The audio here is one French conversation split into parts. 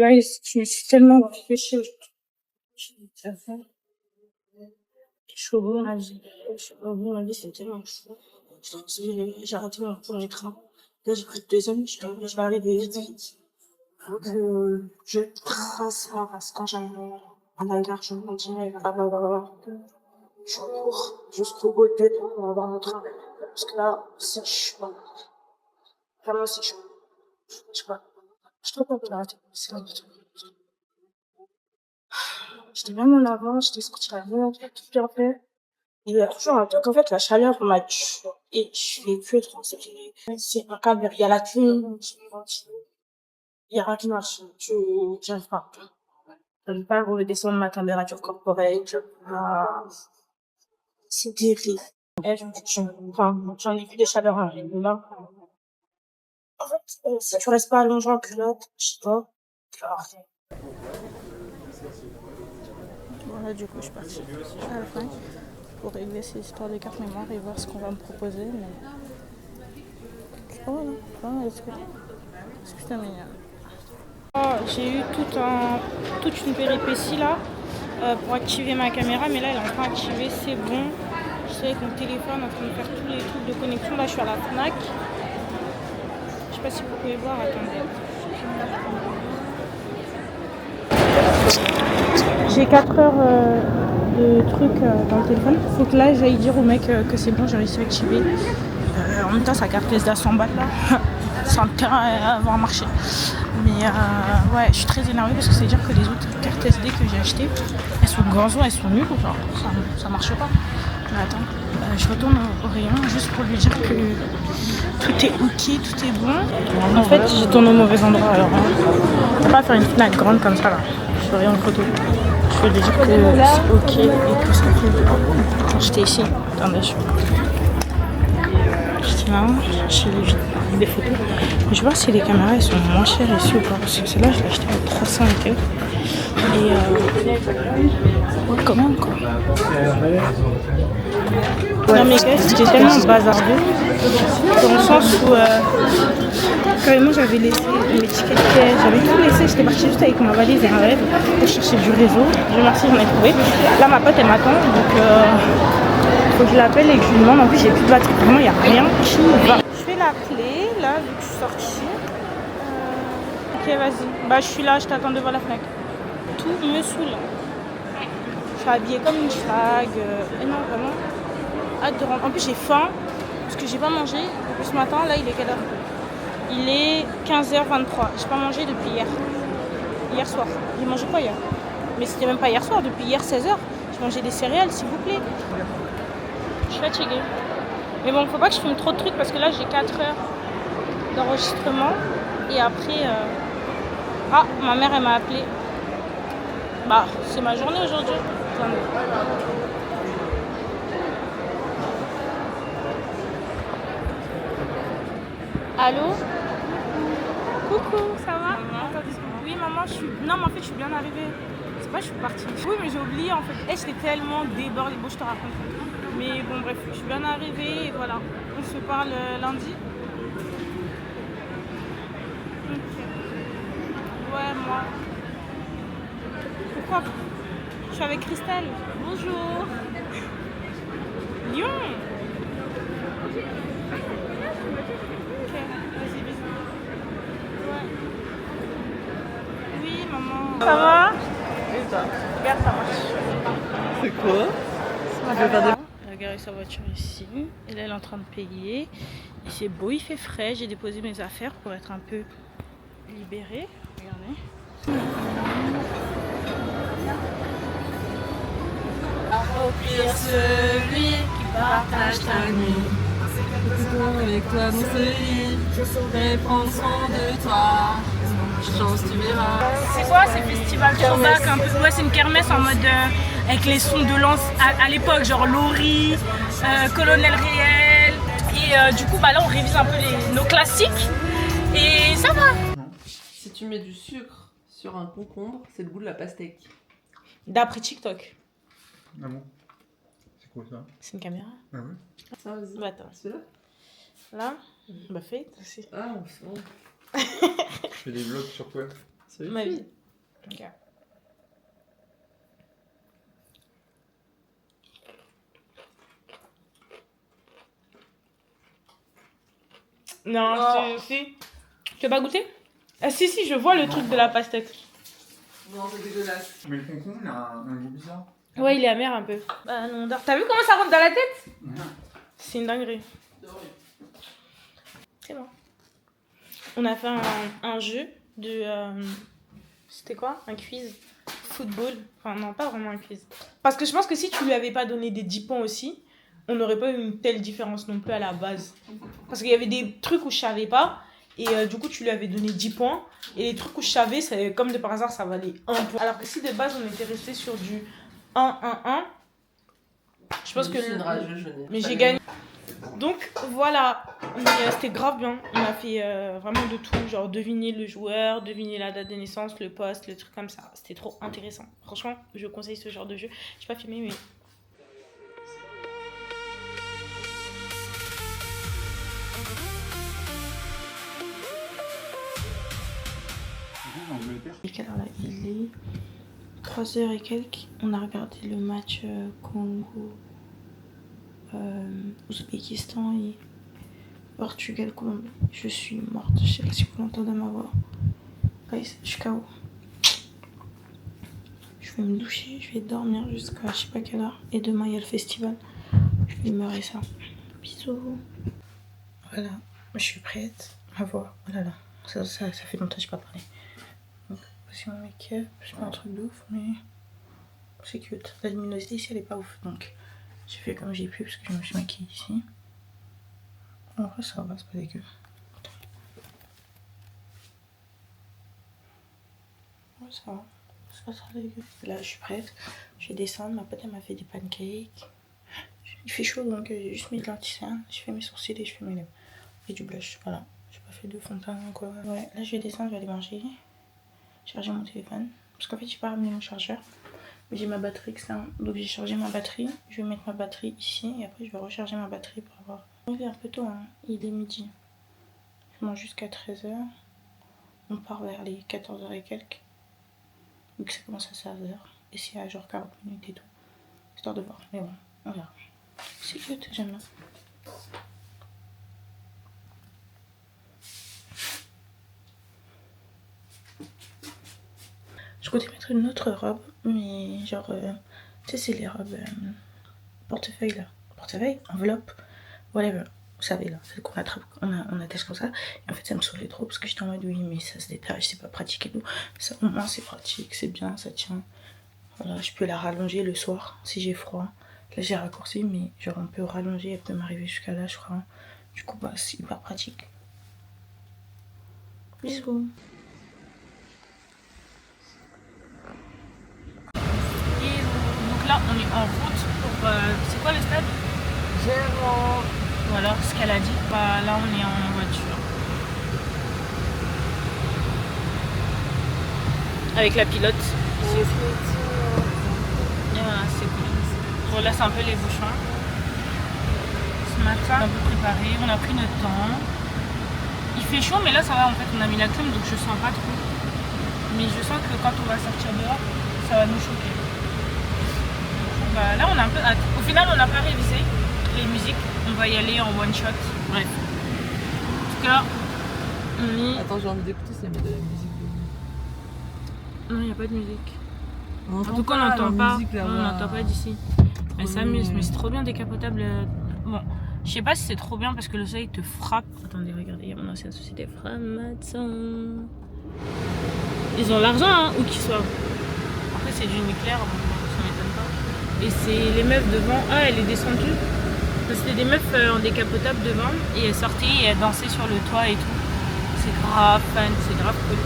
Là, je me suis tellement réfléchie. Ma vie, c'est tellement chaud. J'ai raté mon premier train. Là, j'ai pris le deuxième, je vais arriver vite. Je trace parce que quand j'arrive à la gare, je me dirais, je cours jusqu'au bout de pour avoir mon train. Parce que là, c'est chaud. Vraiment, c'est chaud. Je sais pas. Je trouve qu'on peut arrêter. J'étais vraiment en avant, j'étais sortie à l'heure, tout bien fait. Il y a toujours un truc, en fait, la chaleur m'a tué. Et je fais que transpirer. C'est un câble, il y a la clim, il y a rien qui marche. J'arrive pas. Je ne peux pas redescendre ma température corporelle. C'est terrible. Et j'en ai vu des chaleurs là. En fait, tu restes pas allongé en culotte, je sais pas. Voilà, du coup, je suis partie à la fin pour régler ces histoires de carte mémoire et voir ce qu'on va me proposer. Mais c'est pas mal, hein. Pas mal, c'est putain mignon. J'ai eu toute une péripétie là pour activer ma caméra, mais là elle est enfin activée, c'est bon. Je suis avec mon téléphone en train de faire tous les trucs de connexion. Là je suis à la Fnac. Je sais pas si vous pouvez voir, attendez. J'ai 4 heures de trucs dans le téléphone. Faut que là j'aille dire au mec que c'est bon, j'ai réussi à activer. En même temps sa carte SD à 100 balles là. Sans avoir marché. Mais ouais, je suis très énervée parce que c'est dire que les autres cartes SD que j'ai achetées, elles sont gazon, elles sont nulles ou genre ça marche pas. Mais attends, je retourne au rayon juste pour lui dire que tout est ok, tout est bon. En fait, j'ai tourné au mauvais endroit alors. On va pas faire une Fnac grande comme ça là. Je fais rien en photo. Je vais lui dire que c'est ok et que ça fait quand j'étais ici. Attendez, je vais lui des photos. Je vais voir si les caméras elles sont moins chères ici ou pas. Parce que celle-là, je l'ai achetée à 300 et quelques. Et ouais, quand même quoi. Non mais gars, c'était tellement bazardeux. Dans le sens où carrément j'avais laissé mes tickets de caisse, j'avais tout laissé. J'étais partie juste avec ma valise et un rêve pour chercher du réseau. Dieu merci, j'en ai trouvé. Là ma pote elle m'attend donc faut que je l'appelle et que je lui demande. En plus j'ai plus de batterie. Vraiment il n'y a rien qui va. Je vais l'appeler là vu que je suis sortie. Ok vas-y. Bah je suis là, je t'attends devant la Fnac. Tout me saoule. Je suis habillée comme une schlag. Et non vraiment. Hâte de rentrer. En plus j'ai faim parce que j'ai pas mangé depuis ce matin. Là il est quelle heure? Il est 15h23. J'ai pas mangé depuis hier soir. J'ai mangé quoi hier? Mais c'était même pas hier soir, depuis hier 16h. J'ai mangé des céréales s'il vous plaît. Je suis fatiguée. Mais bon, faut pas que je filme trop de trucs parce que là j'ai 4 heures d'enregistrement. Et après... Ah, ma mère elle m'a appelé. Bah, c'est ma journée aujourd'hui. Allô? Coucou, ça va? Oui maman, je suis... Non mais en fait je suis bien arrivée. C'est pas je suis partie. Oui mais j'ai oublié en fait. J'étais tellement débordée. Bon je te raconte. Mais bon bref, je suis bien arrivée et voilà. On se parle lundi. Ok. Ouais moi. Pourquoi? Je suis avec Christelle. Bonjour. Lyon. Ok, vas-y bisous. Ouais. Oui, maman. Ça va? Et toi? Regarde, ça marche. C'est quoi? Elle a garé sa voiture ici. Et là, elle est en train de payer. Et c'est beau, il fait frais. J'ai déposé mes affaires pour être un peu libérée. Regardez. Au pire, celui qui partage ta nuit. Avec toi dans ce lit, je saurais prendre soin de toi. Chance, tu verras. C'est quoi ces festivals throwback un peu? Ouais, c'est une kermesse en mode avec les sons de lance à l'époque, genre Laurie, Colonel Réel. Et du coup, bah là, on révise un peu nos classiques. Et ça va. Si tu mets du sucre sur un concombre, c'est le goût de la pastèque. D'après TikTok. Ah bon? C'est quoi ça? C'est une caméra. Ah ouais? Ça, vas-y. Bah attends. Celui-là? Là, bah fais aussi. Ah, on se Tu fais des vlogs sur quoi? Ma vie. Ok. Non, si. Tu as pas goûté? Ah si, je vois le truc de la pastèque. Non, c'est dégueulasse. Mais le concombre, il a un goût bizarre. Ouais, il est amer un peu. Bah non, t'as vu comment ça rentre dans la tête? C'est une dinguerie. C'est bon. On a fait un jeu de... c'était quoi? Un quiz football. Enfin non, pas vraiment un quiz. Parce que je pense que si tu lui avais pas donné des 10 points aussi, on n'aurait pas eu une telle différence non plus à la base. Parce qu'il y avait des trucs où je savais pas. Et du coup, tu lui avais donné 10 points. Et les trucs où je savais, comme de par hasard, ça valait 1 point. Alors que si de base, on était resté sur du 1-1-1, je pense que... Mais j'ai gagné. Donc voilà, c'était grave bien. On a fait vraiment de tout, genre deviner le joueur, deviner la date de naissance, le poste, le truc comme ça. C'était trop intéressant. Franchement, je conseille ce genre de jeu. J'ai pas filmé, mais... Quelle heure là? Il est 3h et quelques. On a regardé le match Congo, Ouzbékistan et Portugal-Colombie. Je suis morte. Je sais pas si vous l'entendez ma voix. Guys, je suis KO. Je vais me doucher, je vais dormir jusqu'à je sais pas quelle heure. Et demain il y a le festival. Je vais me ça. Bisous. Voilà, je suis prête. Ma voix. Oh là là. Ça fait longtemps que je n'ai pas parlé. Donc, voici mon make-up. C'est pas un truc de ouf, mais c'est cute. La luminosité ici elle est pas ouf. Donc j'ai fait comme j'ai pu parce que je me suis maquillée ici. En vrai ça va, c'est pas dégueu. Ouais, ça va. C'est pas très dégueu. Là je suis prête. Je vais descendre. Ma pote elle m'a fait des pancakes. Il fait chaud donc j'ai juste mis de l'anti-cerne. Je fais mes sourcils et je fais mes lèvres. Et du blush, voilà. J'ai pas fait de fond de teint quoi. Ouais, là je vais descendre, je vais aller manger. Charger mon téléphone. Parce qu'en fait j'ai pas ramené mon chargeur. Mais j'ai ma batterie externe. Donc j'ai chargé ma batterie. Je vais mettre ma batterie ici. Et après je vais recharger ma batterie pour avoir... Il est un peu tôt, hein. Il est midi. Je mange jusqu'à 13h. On part vers les 14h et quelques. Donc ça commence à 16h. Et c'est à genre 40 minutes et tout. Histoire de voir. Mais bon, on verra. C'est cute, j'aime bien. Je comptais mettre une autre robe, mais genre, tu sais, c'est les robes portefeuille là. Portefeuille, enveloppe, whatever. Vous savez là, celle qu'on attrape, on attache comme ça. Et en fait, ça me saoulait trop parce que j'étais en mode oui, mais ça se détache, c'est pas pratique et tout. Ça, au moins, c'est pratique, c'est bien, ça tient. Voilà, je peux la rallonger le soir si j'ai froid. Là, j'ai raccourci, mais genre, on peut rallonger, elle peut m'arriver jusqu'à là, je crois. Du coup, bah, c'est hyper pratique. Bisous. Là, on est en route pour... c'est quoi le stade? Gérant. Voilà ce qu'elle a dit. Bah, là, on est en voiture. Avec la pilote. Ah, c'est cool. Bon, là, c'est un peu les bouchons. Ce matin, on a un peu préparé. On a pris notre temps. Il fait chaud, mais là, ça va. En fait, on a mis la clim, donc je sens pas trop. Mais je sens que quand on va sortir dehors, ça va nous choquer. Bah, là on a un peu hâte. Au final on n'a pas révisé les musiques, on va y aller en one shot. Bref. En tout cas, on est... Attends, j'ai envie d'écouter, ça met de la musique. Non, il n'y a pas de musique. En tout cas, on n'entend pas. On n'entend pas d'ici. Elle s'amuse, mais c'est trop bien décapotable. Bon, je sais pas si c'est trop bien parce que le soleil te frappe. Attendez, regardez, il y a mon ancienne société Framatson. Ils ont l'argent, hein, où qu'ils soient. Après, c'est du nucléaire, bon, ça m'étonne pas. Et c'est les meufs devant. Ah, elle est descendue. C'était des meufs en décapotable devant. Et elle sortait et elle dansait sur le toit et tout. C'est grave fun, c'est grave cool.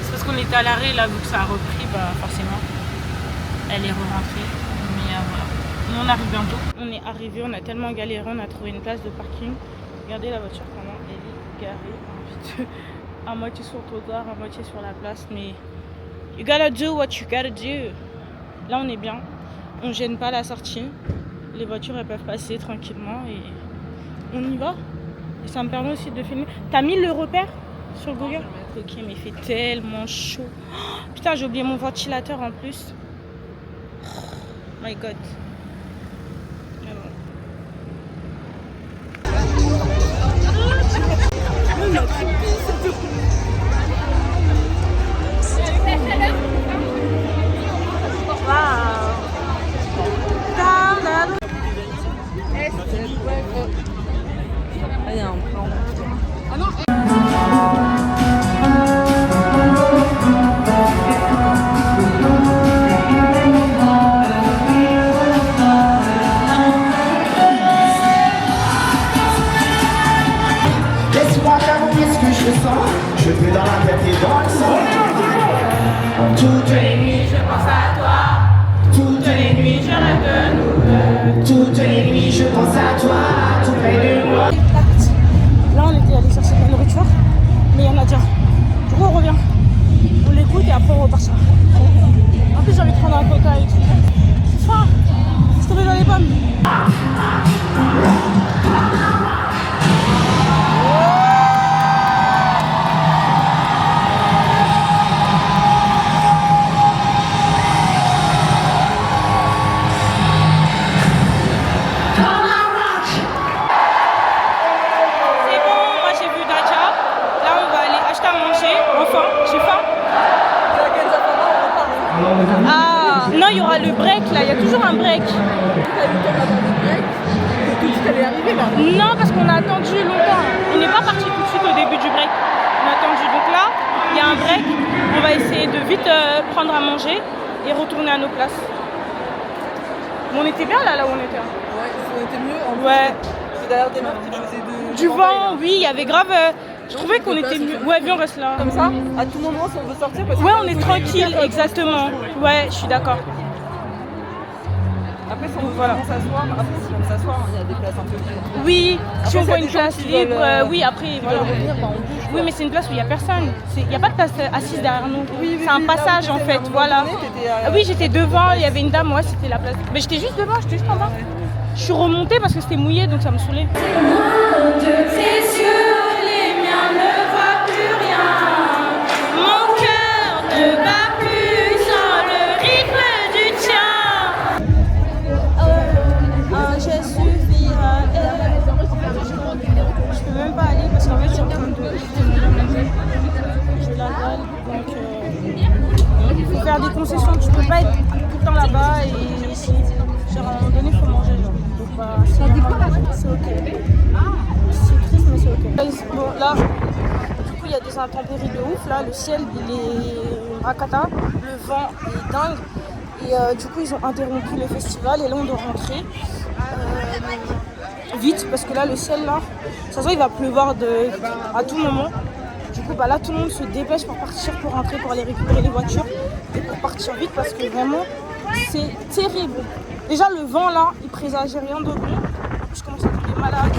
C'est parce qu'on était à l'arrêt là, vu que ça a repris, bah forcément. Elle est re-rentrée. Mais voilà. Nous on arrive bientôt. On est arrivé, on a tellement galéré, on a trouvé une place de parking. Regardez la voiture comment elle est garée. À moitié sur le trottoir, à moitié sur la place. Mais you gotta do what you gotta do. Là on est bien. On gêne pas la sortie. Les voitures elles peuvent passer tranquillement et on y va. Et ça me permet aussi de filmer. T'as mis le repère Sur Google. Ok, mais il fait tellement chaud. Oh, putain, j'ai oublié mon ventilateur en plus. Oh my god. Mais bon. Il y a un plan. Laisse-moi t'avouer ce que je sens. Je peux dans la tête et dans le sang. Toutes les nuits je pense à toi. Toutes les nuits je rêve de nous. Toutes les nuits je pense à toi. Tout près de moi. Là, on était allé chercher de la nourriture, mais il y en a déjà. Du coup, on revient. On l'écoute et après, on repart. En plus, j'ai envie de prendre un coca et tout. C'est ça. Je tombais dans les pommes. Ah non, il y aura le break là, il y a toujours un break. Non, parce qu'on a attendu longtemps. On n'est pas parti tout de suite au début du break. On a attendu. Donc là, il y a un break. On va essayer de vite prendre à manger et retourner à nos places. Mais on était bien là où on était. Ouais, on était mieux. En plus, Ouais. derrière des meufs qui faisaient Du vent, oui, il y avait grave. Je trouvais qu'on était mieux. Ouais, viens, on reste là. Comme ça, à tout moment, si on veut sortir. Parce Ouais, que on est tranquille, exactement. Ouais, je suis d'accord. Après, si on veut vraiment s'asseoir, après, si on veut s'asseoir, il y a des places un peu libres. Oui, si Après, on s'il y voit a une des gens place qui libre, veulent, oui, après, voilà. revenir, bah, on bouge. Oui, mais c'est une place où il n'y a personne. Il n'y a pas de place assise derrière nous. Oui, c'est un oui, passage là où en t'étais, fait, à un moment voilà. donné, t'étais, Ah oui, j'étais devant, il y avait une dame, ouais, c'était la place. Mais j'étais juste devant, j'étais juste en bas. Je suis remontée parce que c'était mouillé, donc ça me saoulait. Je peux même pas aller parce qu'en fait je suis en train de j'ai la dalle, donc il faut faire des concessions, tu peux pas être tout le temps là-bas et ici, genre à un moment donné il faut manger genre. Donc bah c'est ok. C'est triste mais c'est ok. Bon là, du coup il y a des intempéries de ouf là, le ciel il est rakata, le vent est dingue et du coup ils ont interrompu le festival et là on doit rentrer. Vite parce que là le ciel là ça se voit il va pleuvoir à tout moment. Du coup bah là tout le monde se dépêche pour partir, pour rentrer, pour aller récupérer les voitures et pour partir vite parce que vraiment c'est terrible. Déjà le vent là il présage rien de bon. Je commence à tomber malade.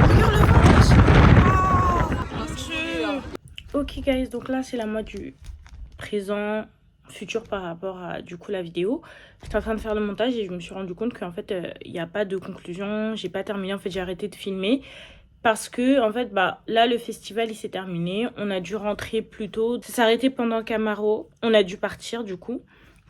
Regarde le vent. Mon Dieu. Ok guys, donc là c'est la mode du présent futur par rapport à du coup la vidéo. J'étais en train de faire le montage et je me suis rendu compte qu'en fait il n'y a pas de conclusion, j'ai pas terminé, en fait j'ai arrêté de filmer parce que en fait bah là le festival il s'est terminé, on a dû rentrer plus tôt, ça s'est arrêté pendant Camaro, on a dû partir du coup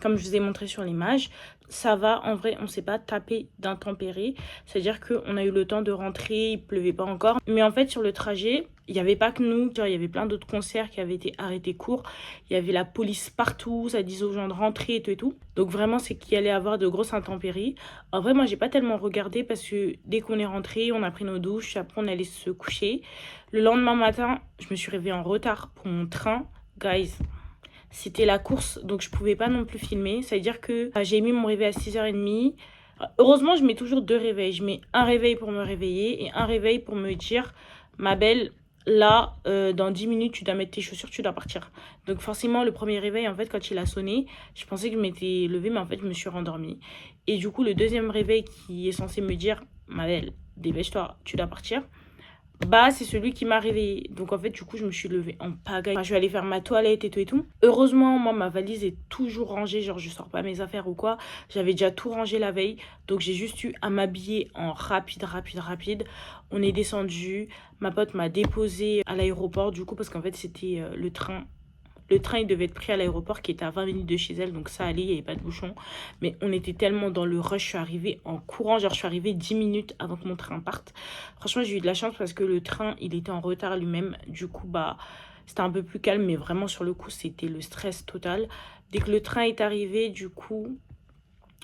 comme je vous ai montré sur l'image. Ça va, en vrai, on s'est pas tapé d'intempéries. C'est-à-dire qu'on a eu le temps de rentrer, il pleuvait pas encore. Mais en fait, sur le trajet, il n'y avait pas que nous. Genre, il y avait plein d'autres concerts qui avaient été arrêtés court. Il y avait la police partout, ça disait aux gens de rentrer et tout. Donc vraiment, c'est qu'il allait avoir de grosses intempéries. En vrai, moi, j'ai pas tellement regardé parce que dès qu'on est rentré, on a pris nos douches, après on allait se coucher. Le lendemain matin, je me suis réveillée en retard pour mon train. Guys, c'était la course, donc je pouvais pas non plus filmer. Ça veut dire que j'ai mis mon réveil à 6h30. Heureusement, je mets toujours 2 réveils. Je mets un réveil pour me réveiller et un réveil pour me dire, ma belle, là, dans 10 minutes, tu dois mettre tes chaussures, tu dois partir. Donc forcément, le premier réveil, en fait, quand il a sonné, je pensais que je m'étais levée, mais en fait, je me suis rendormie. Et du coup, le deuxième réveil qui est censé me dire, ma belle, dépêche-toi, tu dois partir. bah c'est celui qui m'a réveillée. Donc en fait du coup je me suis levée en pagaille. Enfin, je suis allée faire ma toilette et tout. Heureusement moi ma valise est toujours rangée, genre je sors pas mes affaires ou quoi. J'avais déjà tout rangé la veille, donc j'ai juste eu à m'habiller en rapide. On est descendu, ma pote m'a déposé à l'aéroport du coup parce qu'en fait c'était le train. Le train, il devait être pris à l'aéroport qui était à 20 minutes de chez elle. Donc ça allait, il n'y avait pas de bouchon. Mais on était tellement dans le rush. Je suis arrivée en courant. Genre, je suis arrivée 10 minutes avant que mon train parte. Franchement, j'ai eu de la chance parce que le train, il était en retard lui-même. Du coup, bah, c'était un peu plus calme. Mais vraiment, sur le coup, c'était le stress total. Dès que le train est arrivé, du coup,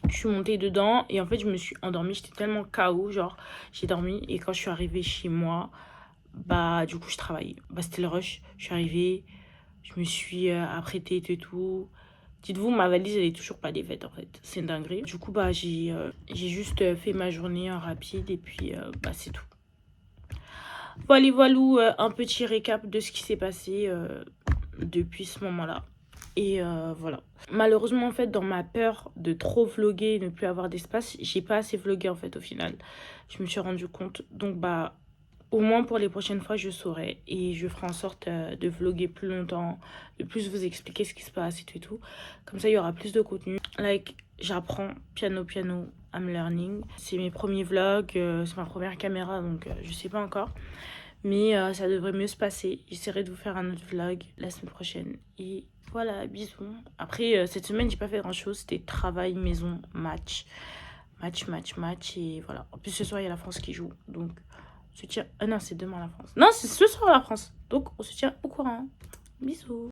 je suis montée dedans. Et en fait, je me suis endormie. J'étais tellement KO. Genre, j'ai dormi. Et quand je suis arrivée chez moi, bah, du coup, je travaillais. Bah, c'était le rush. Je suis arrivée... Je me suis apprêtée et tout. Dites-vous, ma valise, elle est toujours pas défaite, en fait. C'est une dinguerie. Du coup, bah, j'ai juste fait ma journée en rapide et puis, bah, c'est tout. Voilà, un petit récap de ce qui s'est passé depuis ce moment-là. Et voilà. Malheureusement, en fait, dans ma peur de trop vlogger et ne plus avoir d'espace, j'ai pas assez vlogué, en fait, au final. Je me suis rendu compte. Donc, bah... Au moins pour les prochaines fois, je saurai et je ferai en sorte de vlogger plus longtemps, de plus vous expliquer ce qui se passe et tout. Comme ça, il y aura plus de contenu. Like, j'apprends piano, I'm learning. C'est mes premiers vlogs, c'est ma première caméra, donc je sais pas encore. Mais ça devrait mieux se passer. J'essaierai de vous faire un autre vlog la semaine prochaine. Et voilà, bisous. Après, cette semaine, j'ai pas fait grand-chose. C'était travail, maison, match. Match. Et voilà. En plus, ce soir, il y a la France qui joue, donc... se tient... Ah non, c'est demain la France. Non, c'est ce soir la France. Donc, on se tient au courant. Bisous.